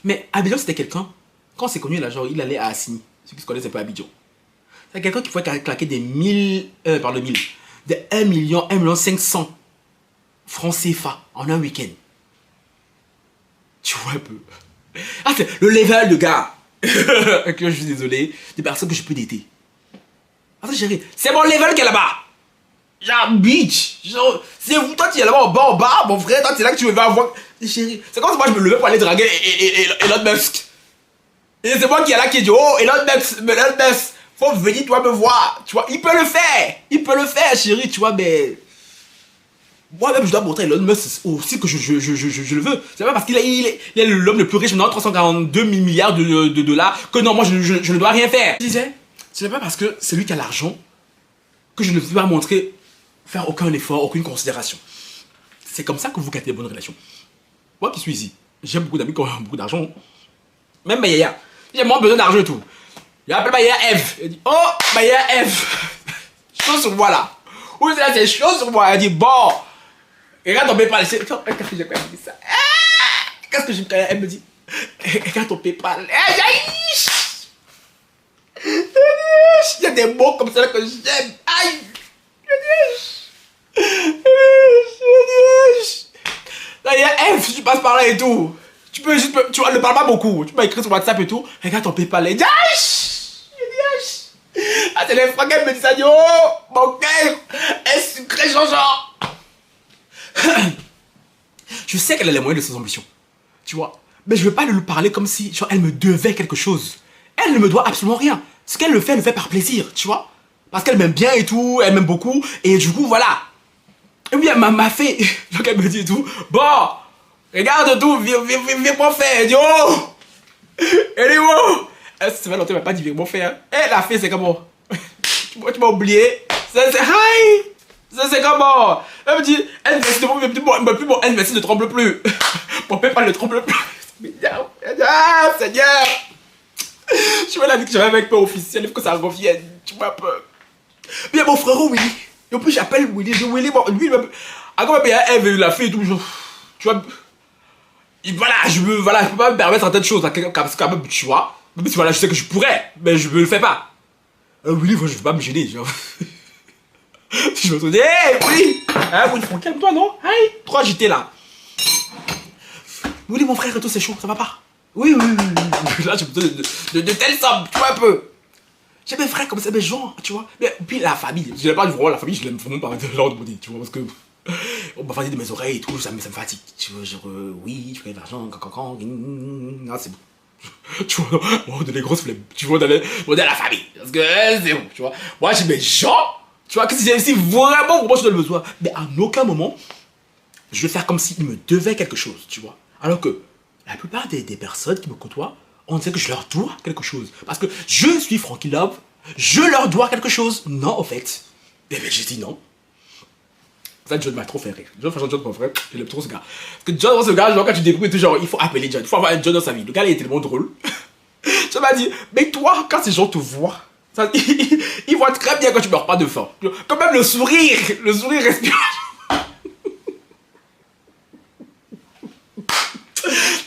Mais Abidjan, c'était quelqu'un, quand c'est connu, là, genre, il allait à Assini. Ceux qui se connaissent, c'est pas Abidjan. C'est quelqu'un qui pouvait claquer des 1000, pardon, 1000, des 1 million, 1 million 500 francs CFA en un week-end. Tu vois un peu. Ah, c'est le level de gars. Que je suis désolé, des personnes que je peux dater. Attends, chérie, c'est mon level qui est là-bas. Genre, bitch. Genre, c'est vous, toi, tu es là-bas au bas, mon frère. Toi, tu es là que tu veux avoir. chérie, c'est comme si moi je me levais pour aller draguer Elon Musk. Et c'est moi qui est là qui dit, oh, Elon Musk, faut venir toi me voir. Tu vois, il peut le faire, chérie, tu vois, mais... Moi-même, je dois montrer Elon Musk aussi que je le veux. C'est pas parce qu'il est l'homme le plus riche, maintenant 342 milliards de dollars, que non, moi, je ne dois rien faire. Je disais, ce n'est pas parce que c'est lui qui a l'argent que je ne veux pas montrer, faire aucun effort, aucune considération. C'est comme ça que vous gâtez les bonnes relations. Moi qui suis ici, j'ai beaucoup d'amis qui ont beaucoup d'argent. Même ma yaya, j'ai moins besoin d'argent et tout. Il appelle ma yaya Eve. Elle dit, oh, ma yaya Eve. Chose sur moi là. Oui, c'est chose sur moi. Elle dit, bon. Regarde ton PayPal. Qu'est-ce que j'ai quand même dit ça? Qu'est-ce que j'ai quand même? Elle me dit, regarde ton PayPal. Il y a des mots comme ça que j'aime. Aïe. Là, il y a F, tu passes par là et tout. Tu peux juste, tu ne parles pas beaucoup. Tu peux écrire sur WhatsApp et tout. Regarde ton PayPal. Et dis, ah, c'est les frères qui me disent ça. Oh, mon cœur est sucré, Jean-Jean. Je sais qu'elle a les moyens de ses ambitions. Tu vois. Mais je ne veux pas lui parler comme si genre, elle me devait quelque chose. Elle ne me doit absolument rien. Ce qu'elle le fait par plaisir. Tu vois. Parce qu'elle m'aime bien et tout. Elle m'aime beaucoup. Et du coup, voilà. Et oui, elle m'a fait. Donc elle me dit et tout. Bon, regarde tout. Viens mon frère. Elle dit oh. Elle dit oh. C'est vrai, l'autre m'a pas dit viens mon frère. Elle a fait, c'est comment. Tu m'as oublié. C'est hi. C'est comment. Elle me dit, elle ne tremble plus. Mon père ne tremble plus. Ah, Seigneur. Tu vois la vie que j'avais avec mon officiel, il faut que ça revienne. Tu m'as peur. Bien mon frère Willy. Et en plus j'appelle Willy. Je Willy, bon, lui, encore même elle la fille et tout. Tu vois. Voilà, je peux pas me permettre certaines choses. Parce que quand même, tu vois. Même si voilà, je sais que je pourrais, mais je ne le fais pas. Willy, je ne veux pas me gêner. Genre. Je me suis dit, hé, Willy. Hein, Willy, calme-toi, non? Hey, trop agité là. Willy, mon frère et tout, c'est chaud, ça va pas? Oui. Là, j'ai besoin de telle somme, tu vois un peu. J'ai mes frères comme ça, mes gens, tu vois. Mais puis la famille, je n'aime pas vraiment la famille, je l'aime vraiment par l'ordre de tu vois, parce que on m'a fatigué de mes oreilles et tout, ça me fatigue. Tu vois, genre, oui, je fais de l'argent, non, c'est bon. Tu vois, on donne les grosses flemmes, tu vois, on est à la famille, parce que c'est bon, tu vois. Moi, j'ai mes gens, tu vois, que si vraiment, moi, je donne le besoin, mais à aucun moment, je vais faire comme s'ils me devaient quelque chose, tu vois. Alors que la plupart des personnes qui me côtoient, on sait que je leur dois quelque chose. Parce que je suis Frankie Love, je leur dois quelque chose. Non, en fait. Eh bien, j'ai dit non. Ça, John m'a trop fait rire. John, mon frère, il aime trop ce gars. Parce que John, ce gars, genre, quand tu découvres, toujours, il faut appeler John. Il faut avoir un John dans sa vie. Le gars, il est tellement drôle. John m'a dit, mais toi, quand ces gens te voient, ça, ils voient très bien quand tu meurs pas de faim. Quand même le sourire respire.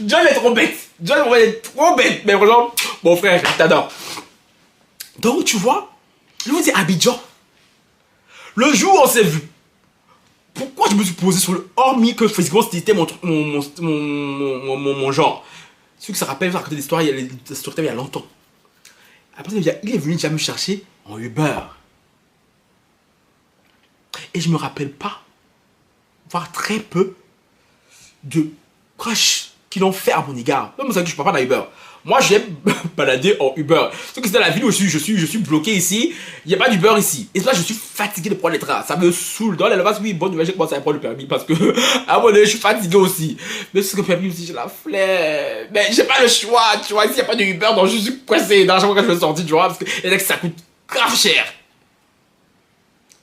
John est trop bête. John est trop bête. Mais vraiment, mon frère, je t'adore. Donc, tu vois, je vous dis Abidjan. Le jour où on s'est vu, pourquoi je me suis posé sur le... Hormis que physiquement, c'était mon genre. Ceux qui se rappellent, raconter des histoires, il y a longtemps. Après, il est venu déjà me chercher en Uber. Et je me rappelle pas, voire très peu, de crush qu'ils l'ont fait à mon égard. Même ça que je ne parle pas d'un Uber. Moi, j'aime balader en Uber. Sauf que c'est dans la ville où je suis bloqué ici. Il n'y a pas d'Uber ici. Et là, je suis fatigué de prendre les trains. Ça me saoule. Dans l'élevage, oui, bon, j'ai commencé à prendre le permis parce que, à un moment donné, je suis fatigué aussi. Mais c'est que le permis aussi, j'ai la flemme. Mais j'ai pas le choix, tu vois. Ici, il n'y a pas de Uber, donc je suis coincé. Dans chaque fois que je veux sortir, tu vois, parce que ça coûte grave cher.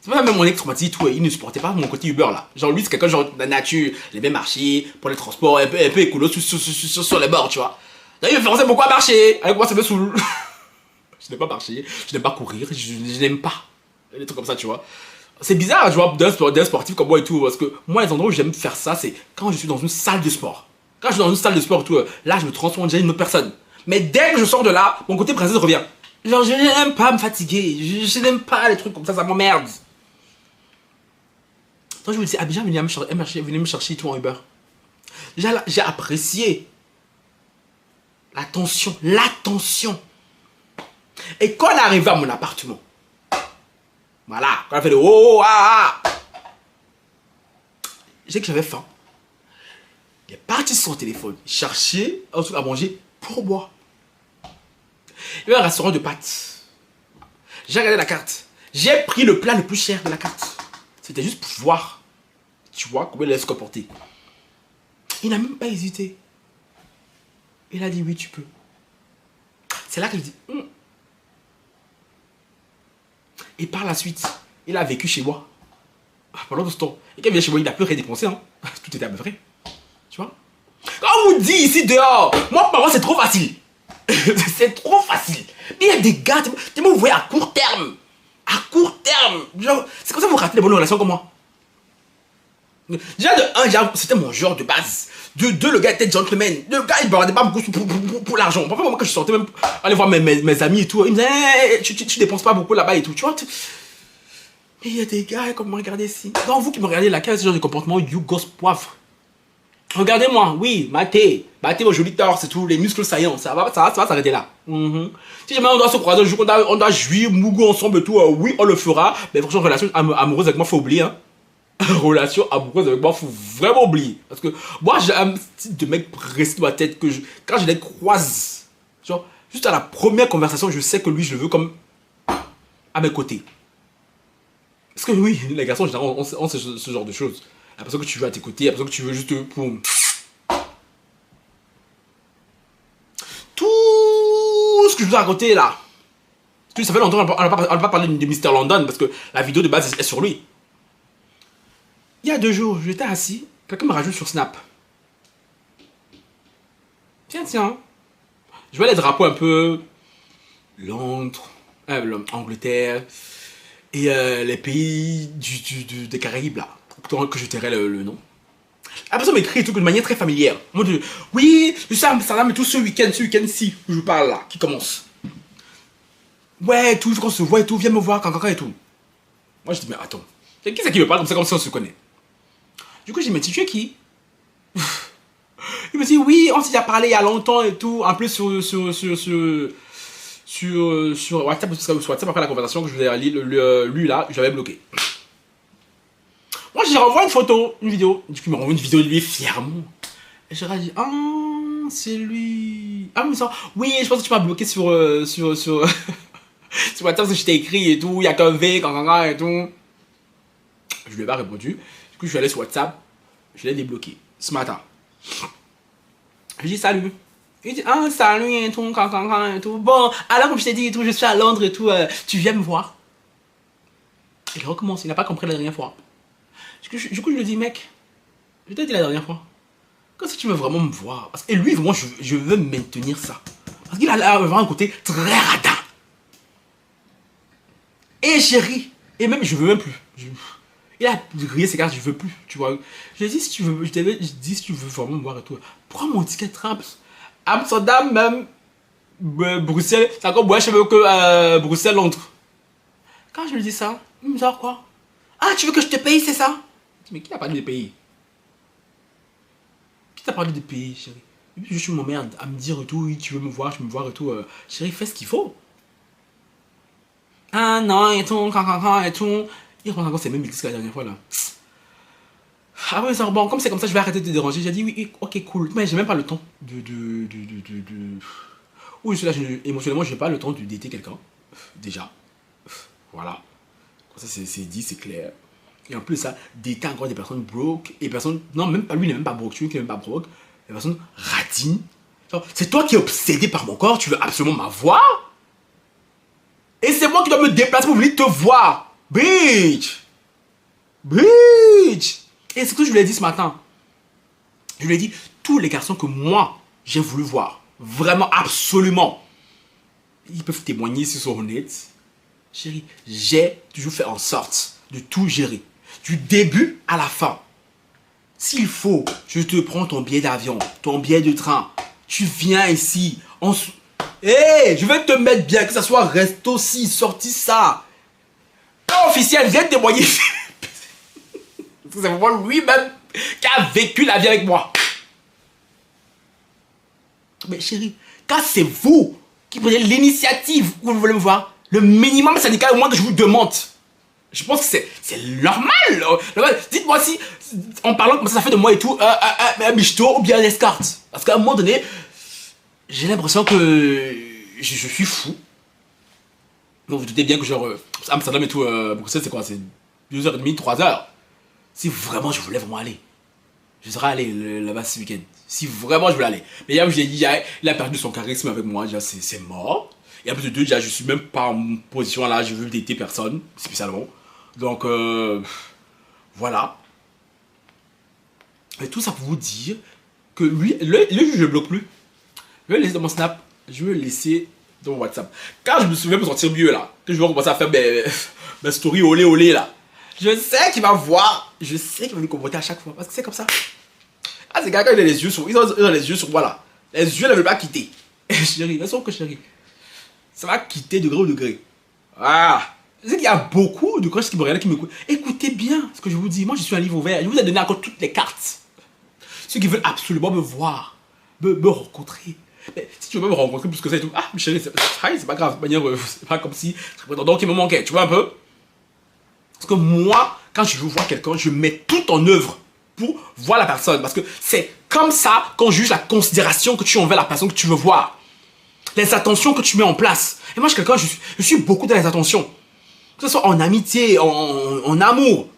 C'est pas même mon ex traumatisé tout, il ne supportait pas mon côté Uber là. Genre lui c'est quelqu'un genre de la nature, il aimait marcher pour les transports, un peu écolo sur les bords, tu vois. D'ailleurs il me faisait beaucoup à marcher, avec moi ça me saoule. Je n'aime pas marcher, je n'aime pas courir, je n'aime pas les trucs comme ça, tu vois. C'est bizarre, tu vois, d'un sportif comme moi et tout, parce que moi les endroits où j'aime faire ça, c'est quand je suis dans une salle de sport. Quand je suis dans une salle de sport et tout, là je me transforme déjà en une autre personne. Mais dès que je sors de là, mon côté princesse revient. Genre je n'aime pas me fatiguer, je n'aime pas les trucs comme ça m'emmerde. Donc je me dis, Abidjan, venez me chercher tout en Uber. Déjà là, j'ai apprécié l'attention. Et quand on est arrivé à mon appartement, voilà, quand on a fait le oh, j'ai dit que j'avais faim. Il est parti sur son téléphone, chercher un truc à manger pour moi. Il y avait un restaurant de pâtes. J'ai regardé la carte. J'ai pris le plat le plus cher de la carte. C'était juste pour voir, tu vois, comment il allait se comporter. Il n'a même pas hésité. Il a dit oui, tu peux. C'est là que je dis. Et par la suite, il a vécu chez moi. Pendant tout ce temps. Et quand il vient chez moi, il n'a plus rien dépensé. Hein. Tout était à peu près. Tu vois. Quand on vous dit ici dehors, moi, pour moi, c'est trop facile. C'est trop facile. Mais il y a des gars, tu me voyez à court terme. À court terme. C'est comme ça que vous ratez les bonnes relations comme moi. Déjà, de un, c'était mon genre de base. De deux, le gars était gentleman. Le gars, il bavardait pas beaucoup pour l'argent. Parfois, moi, quand je sortais même aller voir mes amis et tout, il me disait, hey, tu dépenses pas beaucoup là-bas et tout. Tu vois. Et il y a des gars comme me regardez ici. Non, vous qui me regardez là, quel est ce genre de comportement, you gosse poivre. Regardez-moi, oui, matez vos jolis torses et tout, les muscles saillants, ça va s'arrêter là. Si jamais on doit se croiser un jour, on doit jouir, mougou ensemble et tout, oui, on le fera. Mais franchement, relation amoureuse avec moi, faut oublier, hein. Relation amoureuse avec moi, faut vraiment oublier. Parce que moi, j'ai un style de mec précis dans ma tête que quand je les croise, genre, juste à la première conversation, je sais que lui, je le veux comme à mes côtés. Parce que oui, les garçons, en général, on sait ce genre de choses. La personne que tu veux à tes côtés, la personne que tu veux juste pour... Tout ce que je vous ai raconté là. Parce que ça fait longtemps qu'on n'a pas parlé de Mr. London parce que la vidéo de base est sur lui. Il y a 2 jours, j'étais assis, quelqu'un me rajoute sur Snap. Tiens. Je vois les drapeaux un peu... Londres, Angleterre et les pays des Caraïbes là. Que je tairai le nom. La personne m'écrit tout de manière très familière. Moi, oui, je sais Amsterdam et tout ce week-end-ci, je parle là, qui commence. Ouais, tout, qu'on se voit et tout, viens me voir, caca et tout. Moi, je dis, mais attends, qui c'est qui me parle comme si on se connaît? Du coup, je dis, mais tu es qui? Il me dit, oui, on s'est déjà parlé il y a longtemps et tout. En plus, sur WhatsApp, parce que sur WhatsApp, après la conversation que je vous ai lui là, je l'avais bloqué. Moi, je lui renvoie une photo, une vidéo. Du coup, il me renvoie une vidéo de lui fièrement. Et je lui ai dit, ah, c'est lui. Ah, mais ça, oui, je pense que tu m'as bloqué sur WhatsApp parce que je t'ai écrit et tout. Il y a qu'un V, quand et tout. Je lui ai pas répondu. Du coup, je suis allé sur WhatsApp. Je l'ai débloqué ce matin. Je lui ai dit, salut. Il dit, ah, salut et tout, et tout. Bon, alors, comme je t'ai dit et tout, je suis à Londres et tout. Tu viens me voir. Il recommence. Il n'a pas compris la dernière fois. Du coup, je lui dis, mec, je t'ai dit la dernière fois, quand est-ce que tu veux vraiment me voir? Et lui, moi, je veux maintenir ça. Parce qu'il a vraiment un côté très radin. Et chérie, et même, je veux même plus. Il a grillé ses cartes, je veux plus, tu vois. Je lui ai dit, si tu veux, si tu veux vraiment me voir et tout, prends mon ticket train. Amsterdam, même, Bruxelles, c'est encore moins cher que Bruxelles-Londres. Quand je lui dis ça, il me dit quoi? Ah, tu veux que je te paye, c'est ça? Mais qui a parlé de pays? Qui t'a parlé de pays, chérie? Je suis mon merde à me dire et tout, oui, tu veux me voir et tout. Chérie, fais ce qu'il faut. Ah non, et tout, et tout. Il reprend encore ces mêmes bêtises que la dernière fois là. Ah ouais, ça, bon, comme c'est comme ça, je vais arrêter de te déranger. J'ai dit oui, ok, cool. Mais j'ai même pas le temps Oui, je suis là, émotionnellement, j'ai pas le temps de dater quelqu'un. Déjà. Voilà. Ça, c'est dit, c'est clair. Et en plus, ça, dater encore des personnes broke. Et personnes. Non, même pas lui, il n'est même pas broke. Tu qui n'est même pas broke. Des personnes radines. C'est toi qui es obsédé par mon corps. Tu veux absolument m'avoir. Et c'est moi qui dois me déplacer pour venir te voir. Bitch. Bitch. Et c'est ce que je lui ai dit ce matin. Je lui ai dit, tous les garçons que moi, j'ai voulu voir. Vraiment, absolument. Ils peuvent témoigner s'ils sont honnêtes. Chérie, j'ai toujours fait en sorte de tout gérer. Du début à la fin. S'il faut, je te prends ton billet d'avion, ton billet de train. Tu viens ici. Hey, je vais te mettre bien, que ce soit resto ci, sorti ça. Un officiel, viens témoigner. C'est vraiment lui-même qui a vécu la vie avec moi. Mais chérie, quand c'est vous qui prenez l'initiative où vous voulez me voir, le minimum syndical au moins que je vous demande, Je pense que c'est normal. Dites-moi si, en parlant comme ça fait de moi et tout, un michto ou bien un escorte. Parce qu'à un moment donné, j'ai l'impression que je suis fou. Donc vous doutez bien que genre, Amsterdam et tout, Bruxelles c'est quoi? C'est 2h30, 3h. Si vraiment je voulais vraiment aller, je serais allé là-bas ce week-end. Si vraiment je voulais aller. Mais hier, j'ai dit, il a perdu son charisme avec moi, déjà c'est mort. Et en plus de deux, déjà je suis même pas en position là, je veux dater personne, spécialement. Donc voilà. Et tout ça pour vous dire que lui, je le bloque plus. Je vais le laisser dans mon Snap, je vais le laisser dans mon WhatsApp. Quand je me souviens me sentir mieux là, que je vais commencer à faire mes stories olé olé là. Je sais qu'il va voir, je sais qu'il va me commenter à chaque fois, parce que c'est comme ça. Ah, c'est quelqu'un qui a les yeux sur, ils ont les yeux sur moi là. Les yeux ne veulent pas quitter. Chérie, laisse-moi que chérie. Ça va quitter degré au degré. Ah, je sais qu'il y a beaucoup de coachs qui me regardent, qui m'écoutent. Écoutez bien ce que je vous dis. Moi, je suis un livre ouvert. Je vous ai donné encore toutes les cartes. Ceux qui veulent absolument me voir, me rencontrer. Mais si tu veux me rencontrer plus que ça et tout, ah, chérie, c'est pas grave. C'est pas comme si je prétendant qu'il me manquait. Tu vois un peu? Parce que moi, quand je veux voir quelqu'un, je mets tout en œuvre pour voir la personne. Parce que c'est comme ça qu'on juge la considération que tu as envers la personne que tu veux voir. Les attentions que tu mets en place. Et moi, je suis quelqu'un, je suis beaucoup dans les attentions. Que ce soit en amitié, en amour.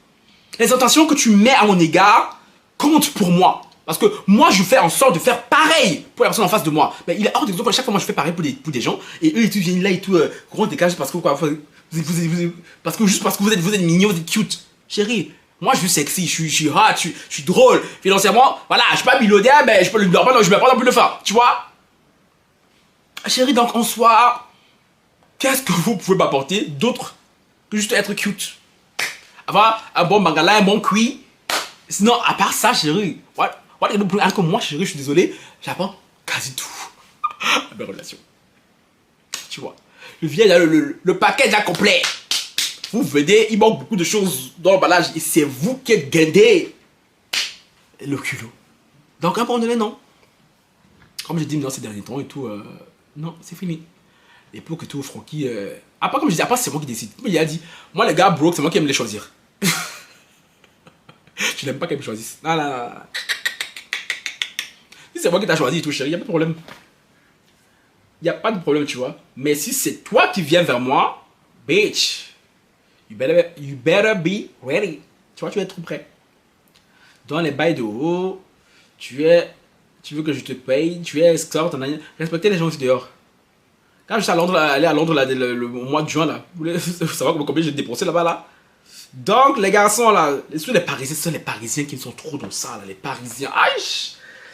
Les attentions que tu mets à mon égard comptent pour moi. Parce que moi, je fais en sorte de faire pareil pour la personne en face de moi. Mais il est hors d'exemple, à chaque fois, moi, je fais pareil pour des gens. Et eux, ils viennent là et tout, gros dégage parce que quoi, parce que juste parce que vous êtes mignon, vous êtes cute. Chérie, moi, je suis sexy, je suis hot, je suis drôle. Financièrement, voilà, je suis pas millionnaire, mais je peux le dormir, je mets pas non plus le faire. Tu vois? Chérie, donc en soi, qu'est-ce que vous pouvez m'apporter d'autre que juste être cute? Avoir un bon mangala, un bon cuit. Sinon, à part ça, chérie, que moi, chérie, je suis désolé, j'apprends quasi tout à mes relations. Tu vois, le paquet déjà complet. Vous venez, il manque beaucoup de choses dans l'emballage et c'est vous qui êtes gardé le culot. Donc, à un moment donné, non. Comme j'ai dit dans ces derniers temps et tout, non, c'est fini. Et pour que tout, Francky. Après, comme je dis, après, c'est moi qui décide. Mais il a dit, moi, les gars broke, c'est moi qui aime les choisir. Je n'aime pas qu'elle me choisisse. Non, non, non. Si c'est moi qui t'ai choisi et tout, chérie, il n'y a pas de problème. Il n'y a pas de problème, tu vois. Mais si c'est toi qui viens vers moi, bitch, you better be ready. Tu vois, tu es trop prêt. Dans les bails de haut, tu veux que je te paye, tu es escorte, respectez les gens aussi dehors. Quand je suis allé à Londres là, le mois de juin, là, vous voulez savoir combien j'ai dépensé là-bas là? Donc les garçons là, ce sont les Parisiens qui sont trop dans ça là, les Parisiens. Aïe!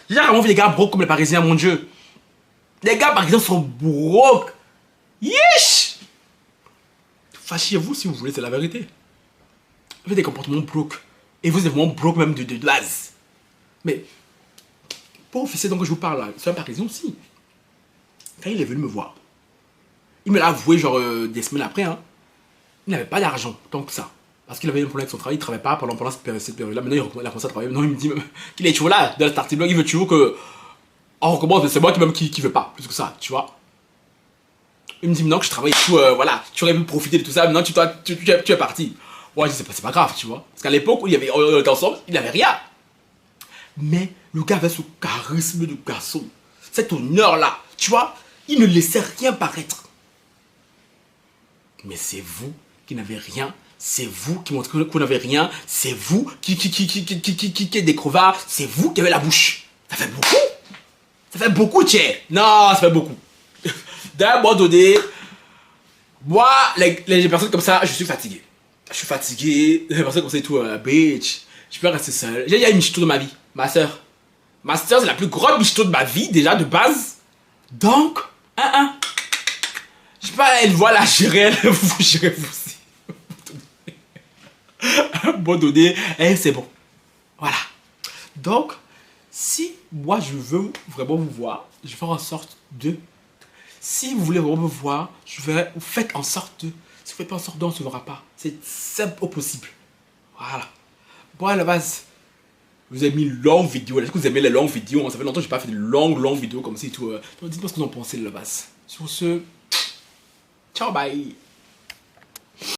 J'ai jamais vu les gars broke comme les Parisiens, mon Dieu. Les gars parisiens sont broke. Yeesh! Fâchez-vous si vous voulez, c'est la vérité. Vous avez des comportements broke. Et vous êtes vraiment broke même de base. Mais, pour officier donc que je vous parle là, c'est un Parisien aussi. Quand il est venu me voir, il me l'a avoué genre des semaines après, hein. Il n'avait pas d'argent tant que ça. Parce qu'il avait un problème avec son travail, il ne travaillait pas pendant cette période-là. Maintenant, il a commencé à travailler. Maintenant, il me dit même qu'il est toujours là, dans le starting block. Il veut toujours que. On recommence, mais c'est moi qui veut pas, plus que ça, tu vois. Il me dit maintenant que je travaille et tout, voilà, tu aurais pu profiter de tout ça. Maintenant, tu es parti. Ouais, je dis, c'est pas grave, tu vois. Parce qu'à l'époque où on était ensemble, il n'avait rien. Mais le gars avait ce charisme de garçon, cet honneur-là, tu vois. Il ne laissait rien paraître. Mais c'est vous qui n'avez rien, c'est vous qui montrez que vous n'avez rien, c'est vous qui êtes des crevards, c'est vous qui avez la bouche. Ça fait beaucoup. Ça fait beaucoup, tiens. Non, ça fait beaucoup. D'un moment donné, moi, les personnes comme ça, je suis fatigué. Je suis fatigué, les personnes comme ça et tout, bitch. Je peux rester seul. Il y a une michto de ma vie, ma soeur. Ma soeur, c'est la plus grande michto de ma vie, déjà, de base. Donc, je sais pas, elle voit la gérer, vous gérez vous aussi. À un moment donné, c'est bon. Voilà. Donc, si moi je veux vraiment vous voir, je vais faire en sorte de. Si vous voulez vraiment me voir, vous faites en sorte de. Si vous faites pas en sorte de, on ne se verra pas. C'est simple au possible. Voilà. Bon, à la base, vous avez mis une longue vidéo. Est-ce que vous aimez les longues vidéos? Ça fait longtemps que je n'ai pas fait de longues vidéos comme ça et tout. Donc, dites-moi ce que vous en pensez de la base. Sur ce, ciao, bye.